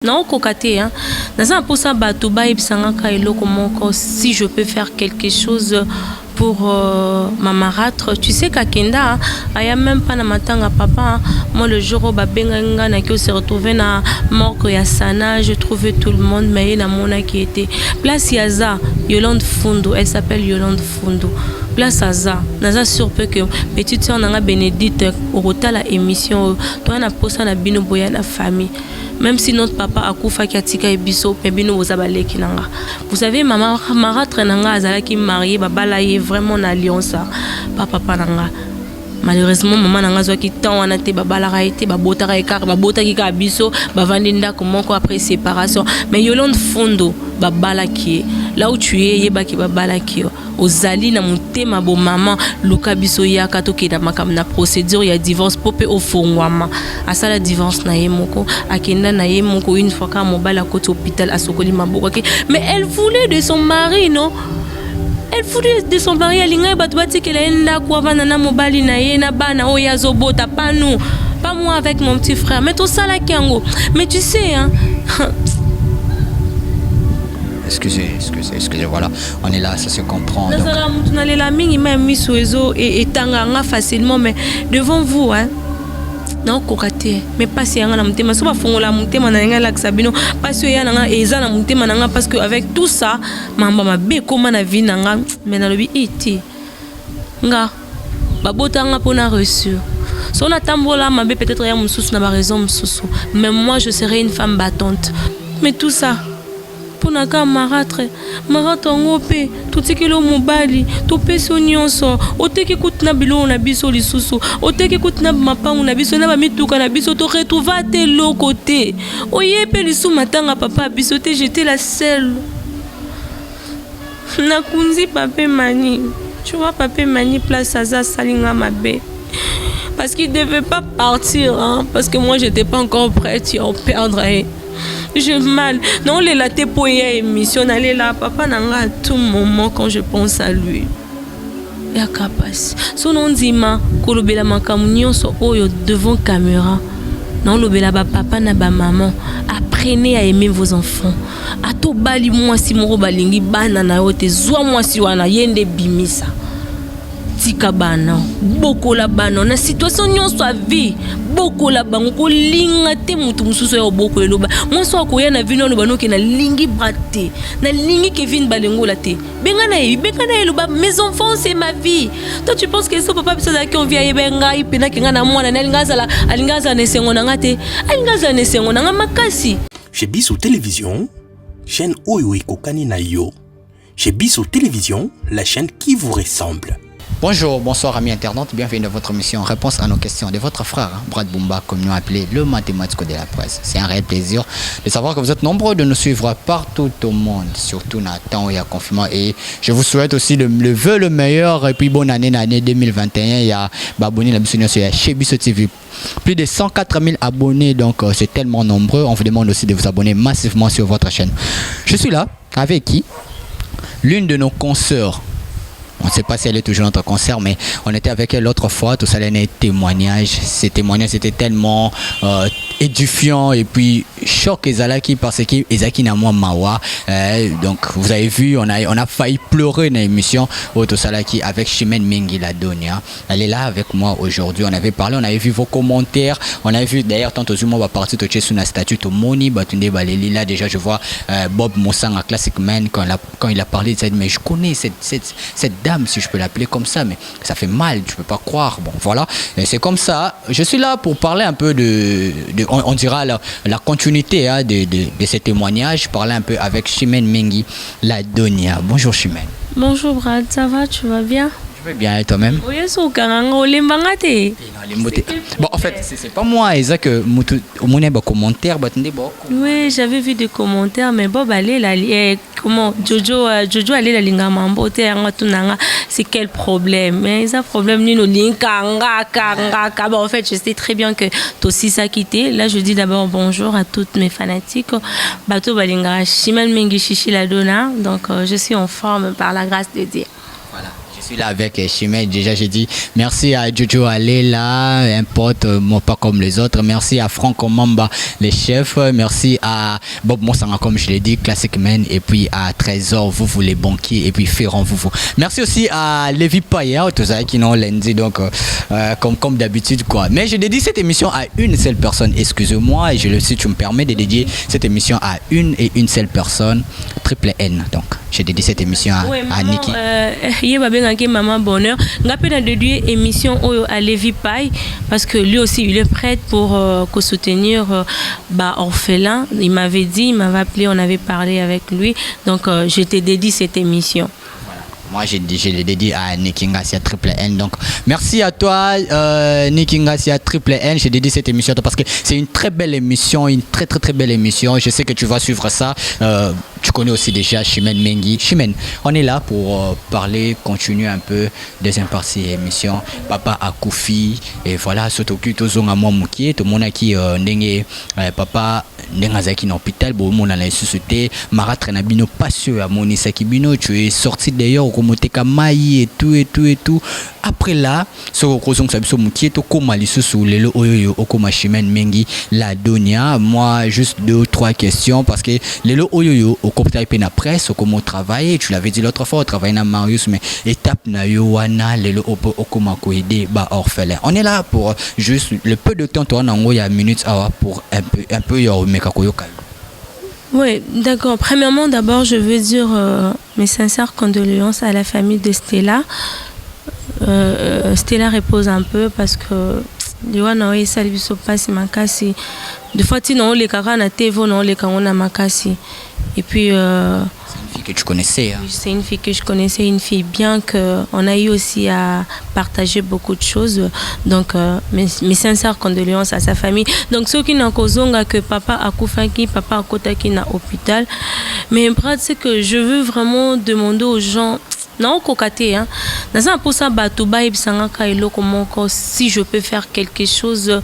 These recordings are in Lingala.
Non, cocaté, hein. Dans un posa batuba et psangaka et lokomoko, si je peux faire quelque chose pour ma marâtre, tu sais qu'à Kenda, il n'y a même pas na matanga papa. Moi, le jour où Babenga s'est retrouvé na mort Yasana, je trouvais tout le monde, mais il y a mona qui était. Place Yaza, Yolande Fundo, elle s'appelle Yolande Fundo. Place Aza, naza sûr peu que petite soeur nanga Bénédicte, au retour la émission, toi na posa na bino boya la famille. Même si notre papa a koufa kiatika ebiso pebino ozabale kinanga. Vous savez maman marâtre nanga azala ki marié babala ye vraiment na alliance papa nanga. Malheureusement maman nanga zo ki temps wana te babala ra été babota ra ekar babota ki ka biso bavandi ndako moko après séparation. Mais Yolande Fundo babala ki là où tu es yeba ki babala ki ozali na mutema bo maman luka biso yaka to ke na makam na procédure ya divorce popé au fongwama asala divorce na yemoko akenda na yemoko une fois ka mobala côté hôpital asokoli maboko mais elle voulait de son mari non. Elle voulait de son mari alinga batubati que la enda kwa bana na mobali na ye na bana o yazobota pas nous pas moi avec mon petit frère mais tout ça la kiango mais tu sais hein. Excusez, voilà, on est là, ça se comprend. On a la mingi même mis sous et tanganga facilement, mais devant vous, hein. Non, cocaté, mais pas si on a monté, mais souvent on l'a monté, on a un lac sabino, parce qu'il y a un ezan a monté, parce que avec tout ça, maman m'a bé comment la vie nanga, mais dans le but iti, nga, babotanga pour na reçu. Si on a tambola, ma bé peut-être y a mon sous n'a pas raison, mais moi je serais une femme battante, mais tout ça. Pour naka marâtre ngope tutikelo mobali topeso nyonso oteki kutna bilo na biso lisusu oteki kutna mapangu na biso na ba mituka na biso to retrouva te lo côté oyepe lisu matanga papa biso te j'étais la seule na kunzi papa mani tu vois papa mani place Aza salinga mabe parce qu'il devait pas partir hein, parce que moi j'étais pas encore prête à en perdre hein. J'ai mal. Non, les latés pour y émission, aller là, papa n'a à tout moment quand je pense à lui. Ya capable. Son nom dit ma, kolobela makamunyo so oyo devant caméra. Non, lobela ba papa na ba maman. Apprenez à aimer vos enfants. Ato bali moi si moro balingi bana na yote zwa moi si wana yende bimisa. Tika bana, beaucoup la bana, na situation nyonso a vie, beaucoup la bango ko linga te mutu mususu ya beaucoup loba. Moi so ko ya na vino loba no ke na lingi braté, na lingi Kevin Balengo la te. Benga na loba mes enfants c'est ma vie. Toi tu penses que so papa biso da ki on vient benga ipena kinga na mwana na alingaza ne sengo na ngate. Alingaza ne sengo na makasi. Chez Biso Télévision, chaîne Oyo Ekokani na yo. Chez Biso Télévision, la chaîne qui vous ressemble. Bonjour, bonsoir amis internautes, bienvenue dans votre émission Réponse à nos questions de votre frère, Brad Bumba, comme nous appelé le mathématique de la presse. C'est un réel plaisir de savoir que vous êtes nombreux de nous suivre partout au monde, surtout dans le temps et à confinement. Et je vous souhaite aussi le vœu le meilleur et puis bonne année 2021. Il y a abonné la mission sur chez Biso TV. Plus de 104 000 abonnés, donc c'est tellement nombreux. On vous demande aussi de vous abonner massivement sur votre chaîne. Je suis là avec qui? L'une de nos consoeurs. On ne sait pas si elle est toujours notre concert, mais on était avec elle l'autre fois, tout ça, les témoignages. Ces témoignages étaient tellement édifiants et puis choc Ezalaki parce que Ezaki n'a moins mawa. Donc vous avez vu, on a failli pleurer dans l'émission Auto Salaki avec Chimène Mengi la Donia. Elle est là avec moi aujourd'hui. On avait parlé, on avait vu vos commentaires. On avait vu d'ailleurs tantôt Zuma va partir de sur la statue de Moni Batunde Baleli. Là déjà je vois Bob Moussang à Classic Man quand il a parlé de ça, mais je connais cette dame, si je peux l'appeler comme ça, mais ça fait mal, je peux pas croire. Bon voilà, c'est comme ça. Je suis là pour parler un peu on dira la continuité hein, de ces témoignages, parler un peu avec Chimène Mengi la Donia. Bonjour Chimène. Bonjour Brad, ça va, tu vas bien? Je vais bien et toi-même? Oui, bon, en fait, c'est pas moi, Isaac, commentaire. Oui, j'avais vu des commentaires, mais Bob allait là, comment Jojo allait la linga mambo, c'est quel problème? Mais ça problème ni no linga kanga. En fait, je sais très bien que Tossi s'est quitté. Là, je dis d'abord bonjour à toutes mes fanatiques. Bato balinga Chimène Mengi Chichi la Dona. Donc, je suis en forme par la grâce de Dieu. Voilà. suis là avec Chimène. Déjà, j'ai dit merci à Jojo Alela, un pote, moi pas comme les autres. Merci à Franck Mamba, les chefs. Merci à Bob Monsanga, comme je l'ai dit, Classic Man. Et puis à Trésor, vous les banquiers. Et puis Ferrand, vous. Merci aussi à Lévi Payer, tout ça qui n'ont lundi. Donc, comme d'habitude, quoi. Mais je dédie cette émission à une seule personne. Excusez-moi. Et si tu me permets de dédier cette émission à une seule personne. Triple N. Donc, j'ai dédié cette émission à Niki. Maman Bonheur. Je vais dédier émission à Lévi Paye parce que lui aussi il est prêt pour soutenir orphelin. Il m'avait dit, il m'avait appelé, on avait parlé avec lui. Donc je t'ai dédié cette émission. Moi, je l'ai dédié à Niki Ngassia Triple N. Donc, merci à toi, Niki Ngassia Triple N. J'ai dédié cette émission parce que c'est une très belle émission, une très belle émission. Je sais que tu vas suivre ça. Tu connais aussi déjà Chimène Mengi. Chimène, on est là pour parler, continuer un peu deuxième partie de l'émission. Papa Akoufi, et voilà, surtout que tout le monde a qui papa Ndengazaki dans l'hôpital, bon, mon a suscité, Maratre Nabino passé à Monisa Kibino, tu es sorti d'ailleurs au Komoteka Maï et tout. Après là, ce que je sais, c'est que comme Alisou, les Oyoyo, Okoma Chimène Mengi, la Donia, moi, juste 2 ou 3 questions parce que les Oyoyo, au Kopta et na presse, au comment travailler, tu l'avais dit l'autre fois, au travail na Marius, mais étape na Yowana, les Okoma Koide, orphelin. On est là pour juste le peu de temps, toi, il y a minutes pour un peu, Oui, d'accord. Premièrement, d'abord, je veux dire mes sincères condoléances à la famille de Stella. Stella repose un peu parce que des fois, tu n'as pas de TV, et puis c'est une fille que tu connaissais. Hein. C'est une fille que je connaissais, une fille bien qu'on a eu aussi à partager beaucoup de choses. Donc, mes sincères condoléances à sa famille. Donc, ceux qui n'ont qu'à que papa a Koufaki, papa a Kotaki na hôpital. Mais c'est que je veux vraiment demander aux gens. Non, cocaté, hein. Pour ça, si je peux faire quelque chose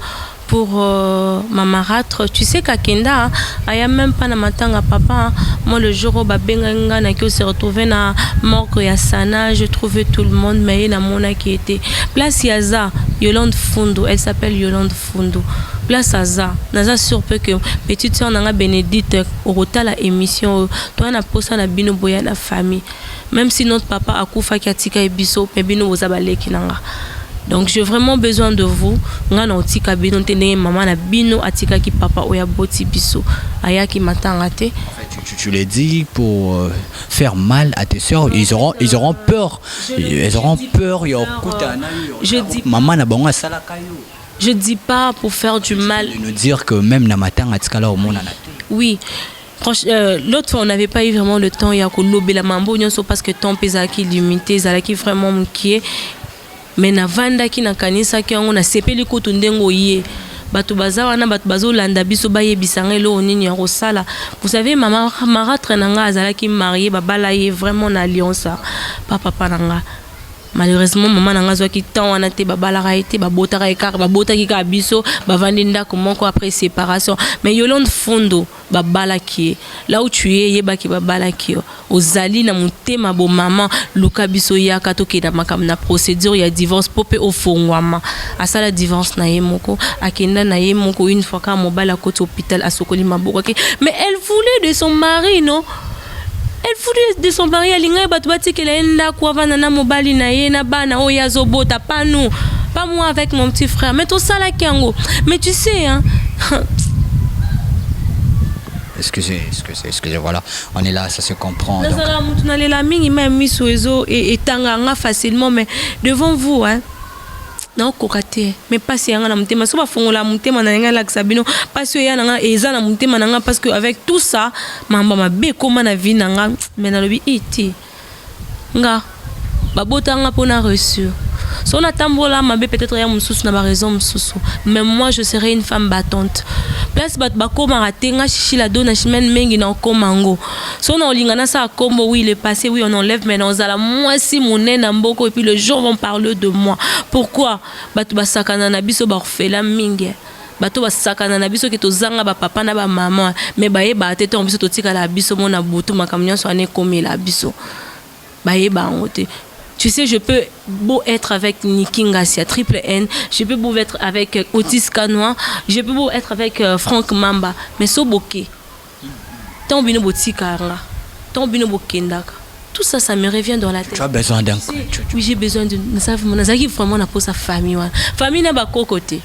pour ma marâtre, tu sais qu'à Kenda, il n'y a même pas de matanga papa. Moi, le jour où je se retrouvait dans mort ya Sana, je trouvais tout le monde, mais il y a mon qui était. Place Yaza, Yolande Fundo, elle s'appelle Yolande Fundo. Place Aza, naza sûr que petite soeur nanga Bénédicte au retour la émission, toi na posa na bino boya na famille. Même si notre papa a koufa ki atika ebiso, mais bino bozabale kinanga. Donc j'ai vraiment besoin de vous. Nga na otika bino tene maman na bino atika ki papa oya boti biso. Aya ki matanga te. Tu l'as dit pour faire mal à tes soeurs, ils auront peur. Ils auront peur, je dis maman na bango sala kayo. Je dis pas pour faire du mal. De nous dire que même na matanga tikala au monde. Oui. L'autre fois on n'avait pas eu vraiment le temps ya ko lobela mambo nyonso parce que temps pesaki limité zalaki vraiment mkié. Mais na vanda ki na kanisa ki on a sepeli ko tundengo yé. Batu bazawa na batu bazo landa biso baye bisanga lo nini ya sala. Vous savez maman marâtre nanga azalaki marié babala yé vraiment na alliance papa nanga. Malheureusement maman nanga zo ki temps wana te babala raité babota ka ekar babota ki ka biso bavandi ndako moko après séparation. Mais Yolande Fundo babala ki là où tu es yeba ki babala ki ozali na mutema bo maman luka biso ya katoke na makam na procédure ya divorce popé au fongwama asala divorce na yemoko akenda na yemoko une fois ka mobala côté hôpital asokoli maboko mais elle voulait de son mari non. Elle voulait de son mari, elle a dit qu'elle a pas nous, pas moi avec mon petit frère, mais tout ça là, mais tu sais, hein. Excusez, voilà, on est là, ça se comprend. Facilement, mais devant vous, hein. Non kokate mais pas si yanga na mutema so ba fongola mutema na yanga la sabino pas si yanga eza na mutema nanga parce que avec tout ça mamba mabe koma na vie nanga mais na lobi iti nga babota nga pona reçu so na tambola mabe peut-être ya mususu na ba raison mususu mais moi je serai une femme battante place bat bakoma ratenga chichi la dona Chimène Mengi na komango so na olingana sa kombo oui le passé oui on enlève mais on ala moi si mon na mboko et puis le jour vont parler de moi pourquoi bat basakana na biso ba orphelin mingi bato basakana na biso ke tozanga ba papa na ba maman mais ba yeba tete on biso totika la biso mona butu makamnya so ane komela biso ba yeba ngote Tu sais, je peux beau être avec Niki Ngassia, Triple N, je peux beau être avec Otis Kanoa, je peux beau être avec Franck Mamba, mais Soboke, tant bino botikanga, tant bino bokendaka. Tout ça, ça me revient dans la tête. Tu as besoin d'un coup. Oui, j'ai besoin de ça. Vraiment, na pour sa famille. Famille n'a pas côté.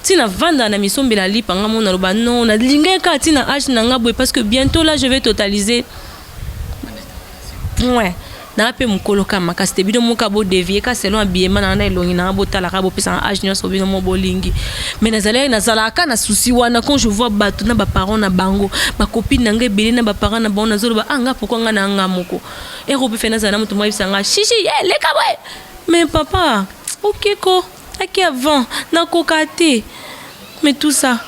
Si na vanda na mission belali panga mon na non na lingeka tina âge nanga boy parce que bientôt là je vais totaliser. Ouais. Na pe mukoloka makasite bido muka bo devier ka selon habillement na elongi na botala ka bo pesa âge nyonso bino mo bolingi. Mais nazala ka na souci wana quand je vois bato na ba parents na bango, ba copine na ngai belé na ba parents na bango na zolo ba anga pourquoi nga na nga moko. Et robe fe na zana mutu mo ibsanga chichi le kabwe. Mais papa, OK ko, aki avant na kokate. Mais tout ça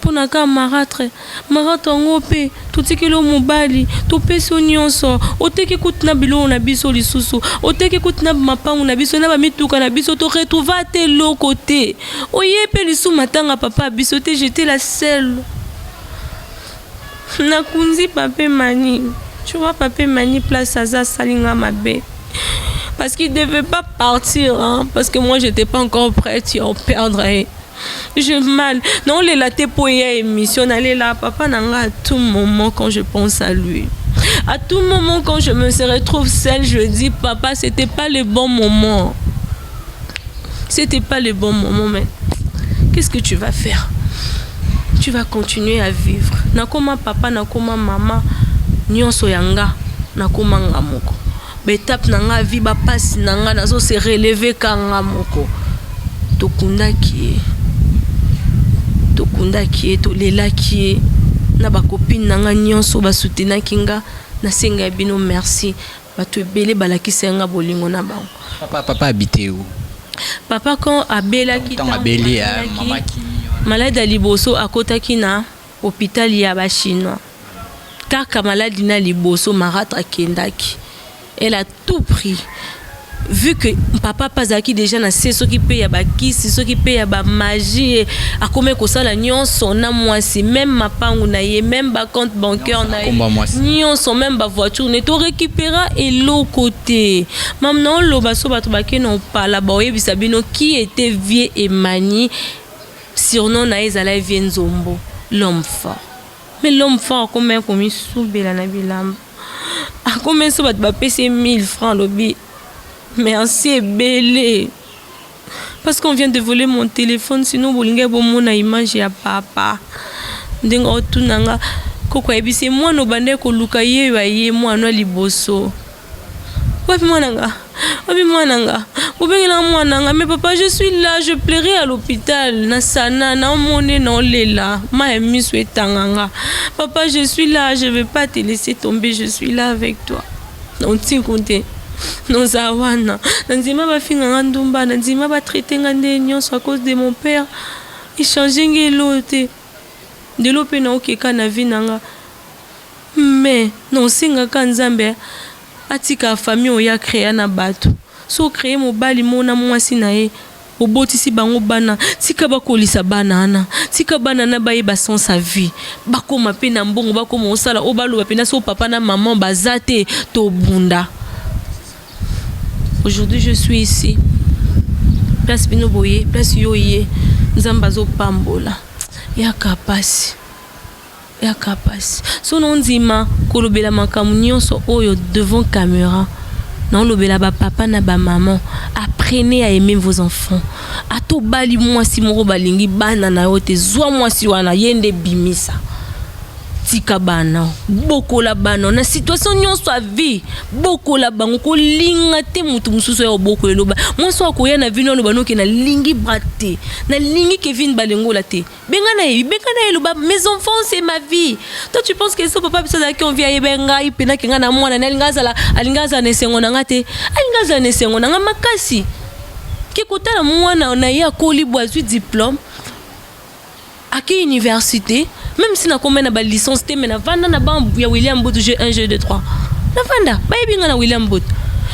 pour naka marâtre ngope tutiki lo mobali topesi nyonso oteki kutna bilo na biso lisusu oteki kutna mapangu na biso na ba mituka na biso to retrouver te lo côté oyepe lisu matanga papa biso te j'étais la seule na kunzi papa mani tu vois papa mani place aza salinga mabe parce qu'il devait pas partir hein, parce que moi j'étais pas encore prête à en perdre. J'ai mal. Non, les latés pour y émission, aller là, papa nanga à tout moment quand je pense à lui. À tout moment quand je me retrouve seule, je dis papa, c'était pas le bon moment. C'était pas le bon moment, mais qu'est-ce que tu vas faire? Tu vas continuer à vivre. Nakoma papa, nakoma maman, nyonso yanga, nakoma ngamoko. Betap nanga vie ba passe nanga nazo se relever kanga moko. Tokunda qui to lela qui na ba copine nanga nyonso ba soutenir kinga na senga bino merci ba to belé balaki senga bolingo na bango. Papa habité où? Papa quand abela ki tant abeli maman qui malade à liboso akota kina hôpital ya ba chinois. Kaka malade na liboso maratra kendaki. Elle a tout pris. Vu que papa Pazaki déjà na c'est ce qui paye à bakisi ce qui paye à ba magie a comme ko sala nyonso na mwasi même ma pangu na ye même ba compte bancaire na ye nyonso même ba voiture ne to récupéra et l'autre côté maintenant lo baso bato bake non pas là ba yebisa bino qui était vieux et mani surnom na ezala vie nzombo l'homme fort mais l'homme fort comme komi soubela na bilamba a combien so bato ba pese 1000 francs lobi. Merci belé. Parce qu'on vient de voler mon téléphone, sinon bolinga bomona image ya papa. Ndengo tunanga koko ebise moi no bande ko luka ye wa ye moi no liboso. Wapi mwananga? Wapi mwananga? Obengela mwananga, mais papa je suis là, je plairai à l'hôpital. Na sana na mone na lela. Ma emi souetanganga. Papa je suis là, je vais pas te laisser tomber, je suis là avec toi. On t'y compte. Nos awana nanzima ba finga ngandumba nanzima ba traiter ngande nyonso à cause de mon père échanger ngelote de lope na okeka na vinanga mais non singa kanzambe atika famille oya créer na bato so créer mobali mona mwasi na ye obotisi bango bana tika bakolisa banana tika banana baye ba sans sa vie bakoma pe na mbongo bakoma osala obalo pe na so papa na maman bazate to bunda. Aujourd'hui, je suis ici. Place Binoboye, place Yoye, Zambazo Pambola. Ya kapasi. Son nom dima, kolobela makamunyo so oyo devant caméra. Non, lobela ba papa na ba maman. Apprenez à aimer vos enfants. Ato bali moi si moro balingi bana na yote zwa moi si wana yende bimisa. Tika bana boko la bana na situation nyonso a vie boko la bango ko linga te mutu mususu ya boko eloba moi so akoya na vino loba noke na lingi brate na lingi Kevin Balengo la te benga na eloba mes enfants c'est ma vie. Toi tu penses que so papa biso da ki on vient benga ipena kinga na mwana na alingaza na sengo na ngate alingaza na sengo na makasi ki kotala mwana na ya koli boazu diplôme à quelle université même si na combien na ba licence té mais na vanda na ba ya William Bot G1 G2 na vanda ba yebinga na William Bot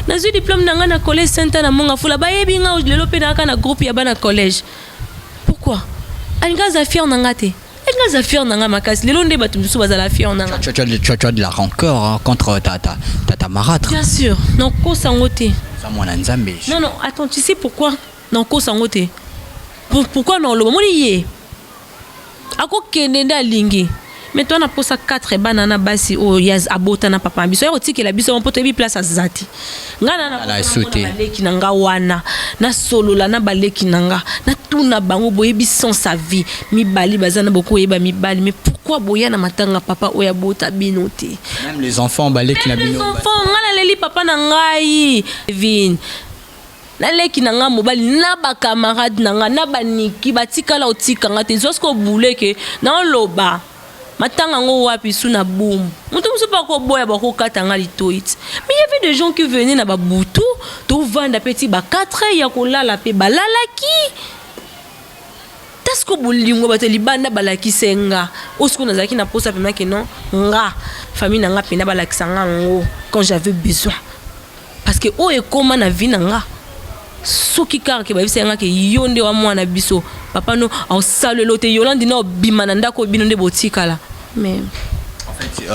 na zu diplôme na nga na collège Saint-Anne na monga fula ba yebinga lelo pe na ka na groupe ya ba na collège pourquoi alinga za fier na ngate nga za fier nanga makasi lelo nde bato biso bazala fier nanga. Tu as de la rancœur hein, contre ta marâtre. Bien sûr, non ko sangote. Ça mon nzambe. Non, attends, tu sais pourquoi non ko sangote? Pourquoi non le moment yé? Ako kende lingi. Mais toi, on a posé 4 bananes basi au yaz abota na papa biso. Yo tiki la biso on peut te place à zati. Ngana na sauté. Baleki nanga wana. Na solo la na baleki nanga. Na tuna bango boyebi sans sa vie. Mi bali bazana beaucoup yeba mi bali. Mais pourquoi boya na matanga papa oya bota binoté? Même les enfants baleki na bino. Les enfants ngala leli papa na ngai. Vin. Naleki nanga mobali na ba camarade nanga na baniki batikala otikanga te zosko buleke na loba. Matanga ngo wapi suna boum. Mutu musu pa ko boya ba ko katanga litoit. Mais il y avait des gens qui venaient na ba butu, to vanda petit ba 4 ya ko lala pe balalaki. Tasko bolingo bateli banda balaki senga. Osko nazaki na posa pe maki non nga famille nanga pe na balaki sanga ngo quand j'avais besoin. Parce que o e koma na vie nanga. Soki kar ke ba bisenga ke yonde wa mwana biso. Papa no au salle lote Yolande na bimana ndako bino nde botikala. Mais en fait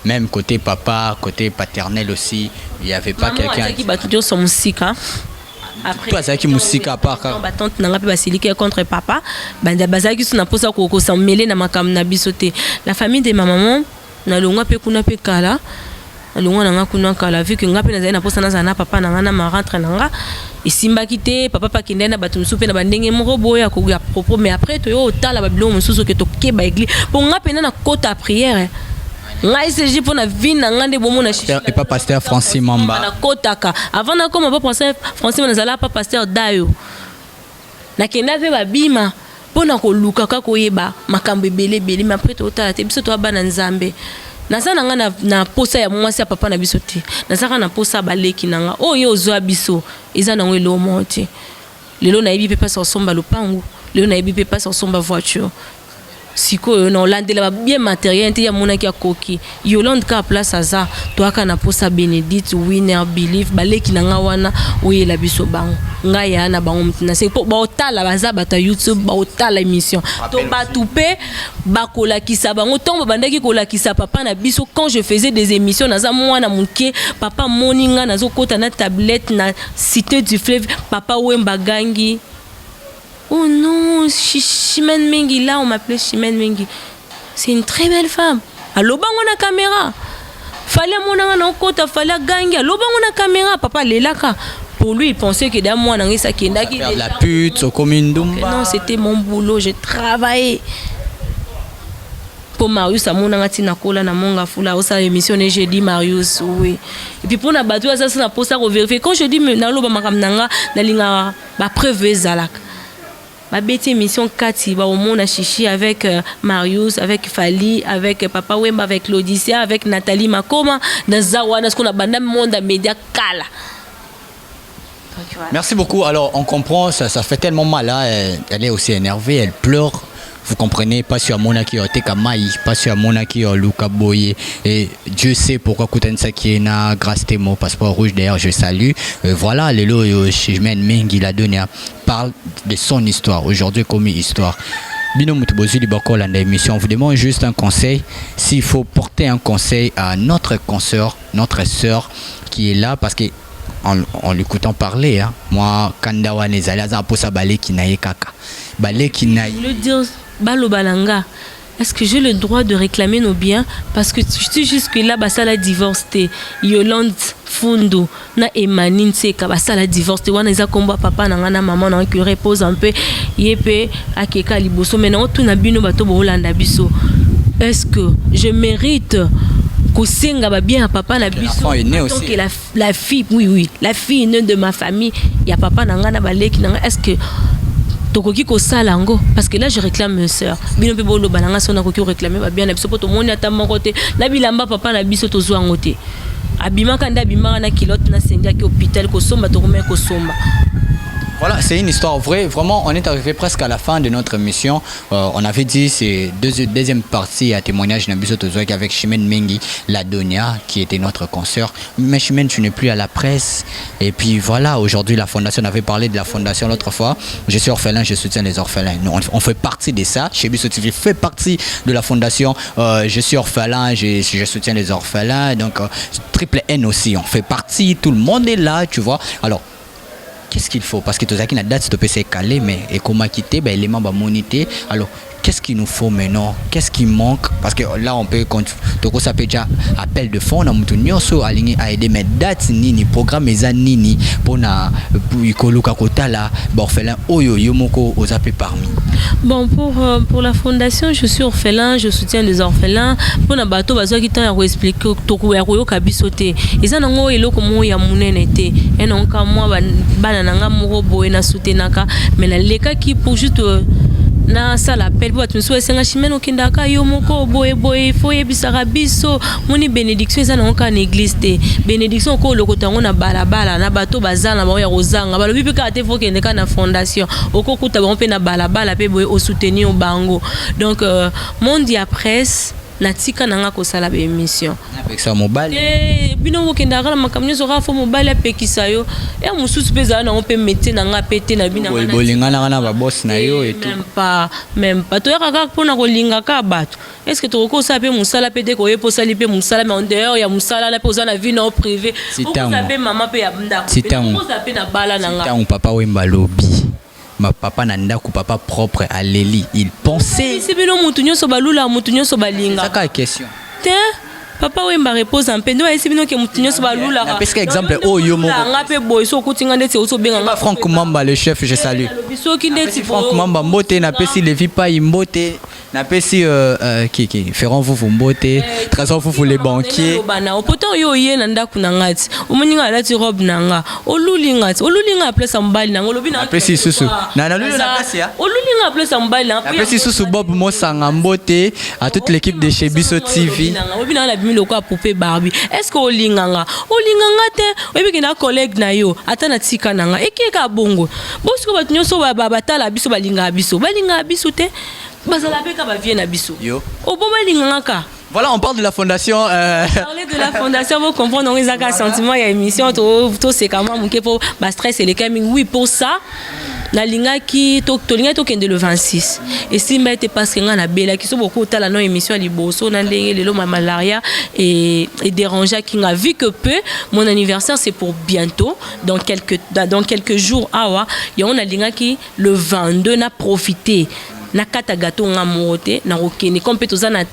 même côté papa, côté paternel aussi, il y avait pas quelqu'un qui bat toujours son musika. Après toi ça qui musika à part ma tante nanga pe basilike contre papa, banda bazaki suna posa ko s'en mêler na makam na bisote. La famille de ma maman na longwa pe kuna pe kala. Longwa nanga kuna kala vu que ngape na zaina posa na zana papa nanga na ma rentre nanga. Isimba kité papa pa kende na bato musupe na bandenge moko boya ko ya propos mais après to yo tala babilo mususu ke to ke ba église pour ngape na kota prière ngai seji pour na vie na ngande bomo na chichi et pas pasteur Francis Mamba na kotaka avant na comme pas pasteur Francis na zala pas pasteur Dayo na kenda ve babima pona ko luka ka ko yeba makambo ebele bele mais après to tala te biso to bana nzambe Nazana nga na posa ya mwasi ya papa na biso te. Nazaka na posa baleki nanga. Oyo zo biso eza na ngelo monte. Lelo na yebi pe pas somba lopangu. Lelo na yebi pe pas somba voiture. Siko na Hollande bien matériel te ya monaki ya koki. Yolande ka place aza to aka na posa Benedict Winner Believe baleki nanga wana oyela biso bango. Nga ya na bango mtina c'est pour ba otala baza bata YouTube ba otala émission. To ba touper ba kolakisa bango tombo bandaki kolakisa papa na biso quand je faisais des émissions naza mwana muke papa moninga nazo kota na tablette na Cité du Fleuve papa Wemba Gangi. Oh non, Chimène Mengi, là on m'appelait Chimène Mengi. C'est une très belle femme. Allo bango na caméra. Fallait mon na kota fallait gangi. Allo bango na caméra. Papa lelaka. Pour lui, il pensait que d'un mois ça qui la pute au commune Dumba. Non, c'était mon boulot, j'ai travaillé. Pour Marius, à mon tina kola na monga fula osa émission et j'ai dit Marius oui. Et puis pour na batu ça c'est na pour ça vérifier. Quand je dis na lo ba makam nanga na linga ba preuve zalak. Ma bête émission Kati, bah au monde a chichi avec Marius, avec Fali, avec Papa Wemba, avec l'Odyssée, avec Nathalie Makoma, dans Zawana, ce qu'on a bandé monde à média Kala. Merci beaucoup. Alors on comprend, ça fait tellement mal là. Elle est aussi énervée, elle pleure. Vous comprenez, pas sur Mona qui a été Kamaï, pas sur Mona qui a Luka Boye. Et Dieu sait pourquoi Koutensa qui est na grâce Temo, passeport rouge d'ailleurs, je salue. Voilà, le lot Chimène Mengi la donné parle de son histoire. Aujourd'hui, comme histoire. Bino Mutubozu Libako, dans l'émission, on vous demande juste un conseil. S'il faut porter un conseil à notre consoeur, notre sœur qui est là, parce que en l'écoutant parler, hein, moi, Kandawa Nezala, pour sa balé qui naïe kaka. Balé qui naïe. Le dire. Balo balanga, est-ce que j'ai le droit de réclamer nos biens parce que tu sais jusque là basa la divorcé Yolande Fundo na Emanine Seka basa la divorcé wana eza komba papa na ngana maman na qui repose un peu yepé akeka liboso maintenant tout na bino bato bo Hollande biso. Est-ce que je mérite kosenga ba bien à papa na biso donc la fille oui la fille née de ma famille ya papa na ngana baleki na est-ce que tokoki ko salango parce que là je réclame mes sœurs bino pe bolo balanga sona koki réclamer ba bien na biso poto moni ata moko te na bilamba papa na biso to zwa ngote abima kanda abima na kilote na senga ki hôpital ko somba to ko somba Voilà, c'est une histoire vraie. Vraiment, on est arrivé presque à la fin de notre émission. On avait dit c'est deuxième partie à témoignage Nabiso Tozoek avec Chimène Mengi, la Donia, qui était notre consoeur. Mais Chimène, tu n'es plus à la presse. Et puis voilà, aujourd'hui, la fondation, on avait parlé de la fondation l'autre fois. Je suis orphelin, je soutiens les orphelins. Nous, on fait partie de ça. Chez Biso TV fait partie de la fondation. Je suis orphelin, je soutiens les orphelins. Donc, Triple N aussi, on fait partie. Tout le monde est là, tu vois. Alors, qu'est-ce qu'il faut? Parce que tout ça qui n'a date, c'est peut calé, mais et comment quitter, ben élément va moniter. Alors, qu'est-ce qu'il nous faut maintenant? Qu'est-ce qui manque? Parce que là, on peut, tout ça peut déjà appel de fonds, on a mutunyoso aligné à aider mes dates nini, programme les nini pour na pour ikoluka kota là, orphelin oyo yomoko aux appels parmi. Bon, pour la fondation, je suis orphelin, je soutiens les orphelins. Pour na bateau, bazo qui t'a expliqué toko ya koyo kabisote. Ils en ont eloko mo ya munene te. Et non ka moi bana nanga moko boye na soutenaka, mais na leka qui pour juste na sala appel pour tu souhaite senga Chimène okindaka yo moko boye faut yebisaka biso moni bénédiction eza na ka église te bénédiction ko lokotango na balabala na bato bazala ba ya rozanga balobi pe ka te faut kende ka na fondation okokuta ba pe na balabala pe boye au soutenir bango donc monde ya presse na tika nanga ko sala ba émission avec ça mobile bino okenda kala makamnyo zo ka fo mobile apekisa yo ya mususu peza na on peut mettre nanga pété na bina na bolingana na ba boss na yo et tout même pas to ya kaka pona ko linga ka bato est-ce que to ko sa pe musala pété ko yepo sali pe musala mais en dehors ya musala na poza na vie na privé ko sa pe maman pe ya ndako ko sa pe na bala nanga tant papa wemba lobby ma papa nanda ku papa propre à Leli il pensait c'est bien mutunyo so balula mutunyo so balinga c'est quoi question papa wemba repose en pendo esi bino ke mutunyo so balula parce que exemple oh yo mo nga pe boy so kutinga ndeti so benga nga Franck Mamba le chef je salue so ki ndeti Franck Mamba mbote na pesi levi pa imbote na pesi qui feront vous mbote trésor vous les banquiers bana opoto yo ye na ndaku na ngati omuninga lati robe nanga olulinga place mbali nanga lobi na pesi susu na lulu na pesi ya olulinga place mbali na pesi susu Bob Mosanga mbote à toute l'équipe de chez Biso TV obi na la bimi lokwa poupée Barbie est-ce que olinganga te obi kina collègue na yo ata na tika nanga ekeka bongo bosko batunyo so batala biso balinga biso te bazala beka ba vie na biso yo oboma linganga. Voilà, on parle de la fondation. Parler de la fondation, vous comprenez, on a un sentiment, il y a une émission, tout c'est quand même pour le stress et le calming. Oui, pour ça, la ligne qui est le 26. Et si je parce que a bella qui sont beaucoup de la émission à Liboso, ma malaria et déranger qui a vu que peu. Mon anniversaire c'est pour bientôt, dans quelques jours. Il y a une ligne qui le 22 n'a profité. Na kata gâteau nga moté na rokene comme peut toza na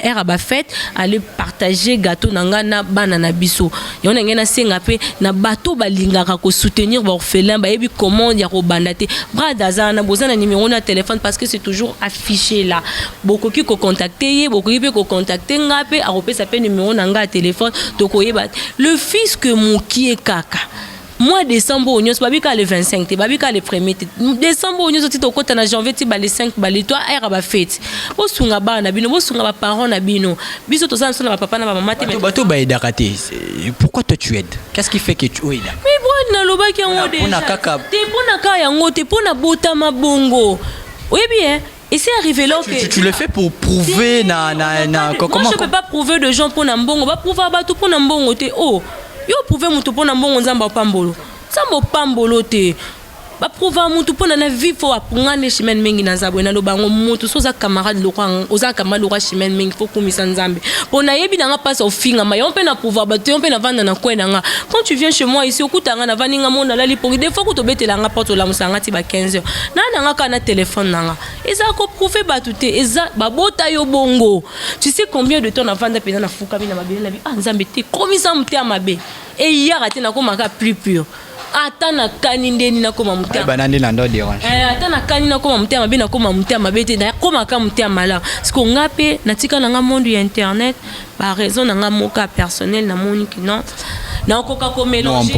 era ba fête aller partager gâteau nanga na bana na biso yona ngena senga pe na bato balingaka ko soutenir ba orphelin ba yebi comment ya ko bandate brada za na bozana numéro na téléphone parce que c'est toujours affiché là beaucoup qui ko contacter beaucoup qui peut ko contacter nga pe a repesa pe numéro nanga téléphone to ko yeba le fils que mokie kaka mois décembre on y babika le 25 te babika le 1er décembre on y sorti to kota na janvier ti ba le 5 ba le 3 era ba fête bo sunga bana bino bo sunga ba parents na bino biso to sana ba papa na ba maman te bato ba aida kate pourquoi toi tu aides qu'est-ce qui fait que tu aides mais bon na loba ki yango déjà pona kaka te pona ka yango te pona bota mabongo oui bien. Et c'est arrivé là que tu le fais pour prouver comment je peux pas prouver de gens pour nambongo ba prouver ba tout pour nambongo te oh yo prouver mutu pona mbongo nzamba pambolo te ba prouver mutu pona na vie fo apungane Chimène Mengi na zabwe na lobango mutu soza camarade lokwa oza camarade lokwa Chimène Mengi fo kumisa nzambe pona yebi nanga pasa ofinga ma yo mpe na prouver ba yo mpe na vanda na kwena nga quand tu viens chez moi ici okutanga na vaninga mona la lipongi des fois ko to betela nga porte la musanga ti ba 15h na nanga kana téléphone nanga eza ko prouver ba tout eza ba bota yo bongo tu sais combien de temps na vanda pena na fuka bina mabele na bi nzambe te komisa mte amabe et hier ati na komaka plus pur atana kaninde ni na koma mutia banane la ndo dérange atana kanina koma mutia mabe na koma mutia mabete na koma ka mutia mala parce que ngape natika na nga monde ya internet par raison na nga moka personnel na monique non na okoka ko mélanger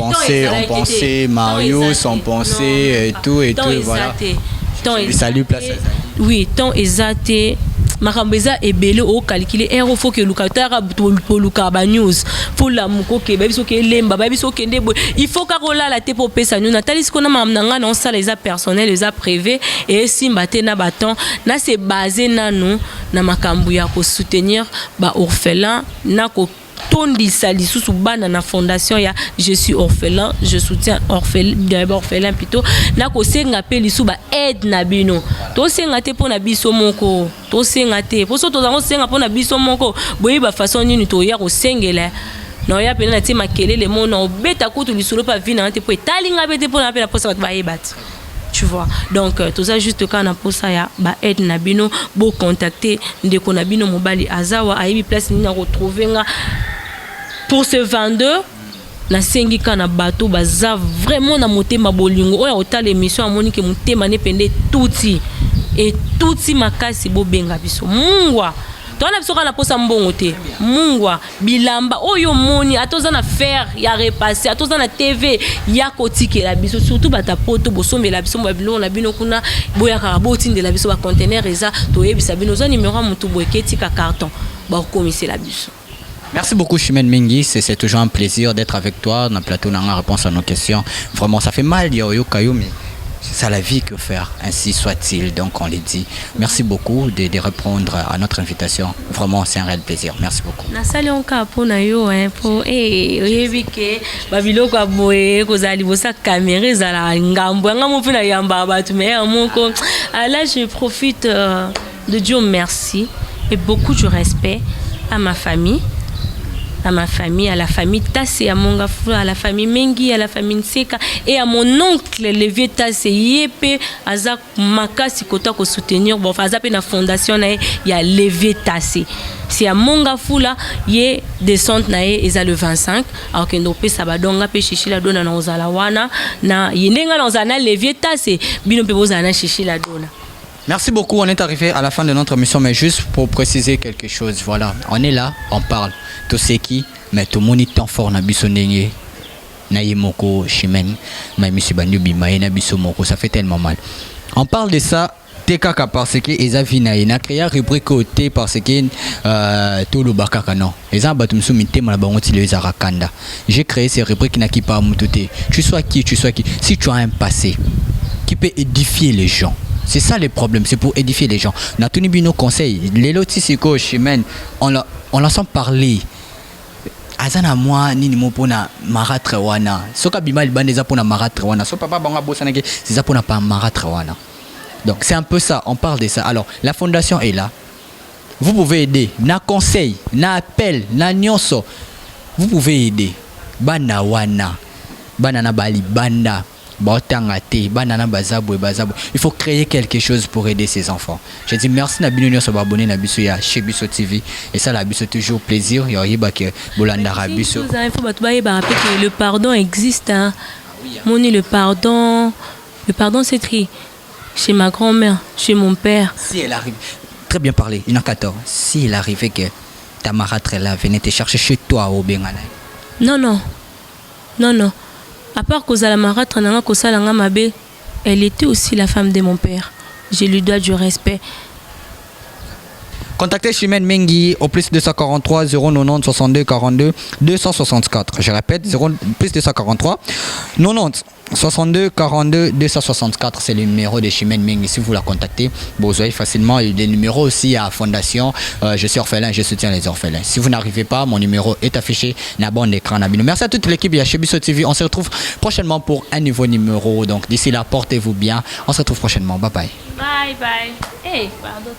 on pensait Marius on pensait et tout voilà temps salut place oui temps exacté makambo eza ebele o calculer ero faut que lukatara pour lukaba news pour la muko ke ba biso ke lemba ba biso ke ndebo il faut ka kola la te pour pesa nous natalis kona mamnanga na ça les personnels les privé et simba te na baton na c'est basé na nous na makambo ya ko soutenir ba orphelin na ko tondisa lisusu bana na fondation ya je suis orphelin je soutiens orphelin plutôt na ko senga pe lisu ba aide na bino to senga te pona biso moko to senga te po so to zango senga pona biso moko boyi ba façon nini to ya ko sengela no ya pe na ti makelele mona obeta kutu lisolo pa vina te po etalinga bete pona pe na posa ba yebat. Tu vois, donc tout ça juste quand on a pour ça ya ba aide na bino bo contacter ndeko na bino mobali azawa aibi place ni na retrouver nga pour ce vendeur na sengi kana bato baza vraiment na motema bolingo oya otala émission amoni ke motema ne pende touti et touti makasi bo benga biso mungwa tona biso kana posa mbongo te mungwa bilamba oyo moni atoza na faire ya repasser atoza na TV ya kotikela biso surtout bata poto bosombela biso babilo na bino kuna boya karaboti ndela biso ba conteneur eza to yebisa bino za numéro mutu boeketi ka carton ba komiser la biso. Merci beaucoup Chimène Mengi, c'est toujours un plaisir d'être avec toi dans le plateau dans la réponse à nos questions. Vraiment ça fait mal Yo Kayo mais c'est ça la vie que faire, ainsi soit-il, donc on les dit. Merci beaucoup de répondre à notre invitation. Vraiment, c'est un réel plaisir. Merci beaucoup. Nasali onka pona yo pour oyebike babiloko aboye kozali bosa caméra zala ngambo ngamo pena yamba batu mais moko là je profite de Dieu merci et beaucoup de respect à ma famille. À ma famille, à la famille Tassé, à mon gafou, à la famille Mengi, à la famille Nseka et à mon oncle le vieux Tassé Yépé, à Zak Makasi Kota ko soutenir bon fa zape na fondation na ya le vieux Tassé. C'est à mon gafou là, yé descente na eza le 25, alors que ndopé sabadonga pe chichi la dona na ozala wana na yinenga na ozana le vieux Tassé, bino pe bozana chichi la dona. Merci beaucoup, on est arrivé à la fin de notre émission, mais juste pour préciser quelque chose, voilà, on est là, on parle, tout ce qui, mais tout le monde est temps fort, na biso ndenge, na yemoko, Chimène, ma misi bandu bimaye, na biso moko, ça fait tellement mal. On parle de ça, tekaka parce que eza vinaye, na créé rubrique côté parce que tout le bakaka non, eza batum sou mitema na bango tile eza rakanda. J'ai créé ces rubriques na ki pa mutote, tu sois qui, si tu as un passé qui peut édifier les gens. C'est ça le problème, c'est pour édifier les gens. On a tenu bien nos conseils. Les lotisiko, Chimène, on l'entend parler. Azana moi, ni mo pona maratre wana. Soka bimal bandeza pona maratre wana. So papa banga bosanake, c'est ça pona pas maratre wana. Donc c'est un peu ça, on parle de ça. Alors, la fondation est là. Vous pouvez aider. Na conseil, na appel, na nyonso. Vous pouvez aider. Bana wana. Banana bali banda. Il faut créer quelque chose pour aider ces enfants. Je dis merci à Bino sur abonné à Biso ya chez Biso TV et ça la Biso toujours plaisir. Le pardon existe hein. Moni le pardon c'est écrit chez ma grand-mère, chez mon père. Si elle arrive, très bien parlé, il y en a 14. Si il arrivait que ta marâtre là venait te chercher chez toi au Bengana. Non. À part Kozala Maratre, elle était aussi la femme de mon père. Je lui dois du respect. Contactez Chimène Mengi au plus 243 090 62 42 264. Je répète, plus 243 90 62 42 264. C'est le numéro de Chimène Mengi. Si vous la contactez, vous avez facilement des numéros aussi à Fondation. Je suis orphelin, je soutiens les orphelins. Si vous n'arrivez pas, mon numéro est affiché dans le bas de l'écran. Merci à toute l'équipe de chez Biso TV. On se retrouve prochainement pour un nouveau numéro. Donc d'ici là, portez-vous bien. On se retrouve prochainement. Bye bye. Bye bye. Hey, pardon.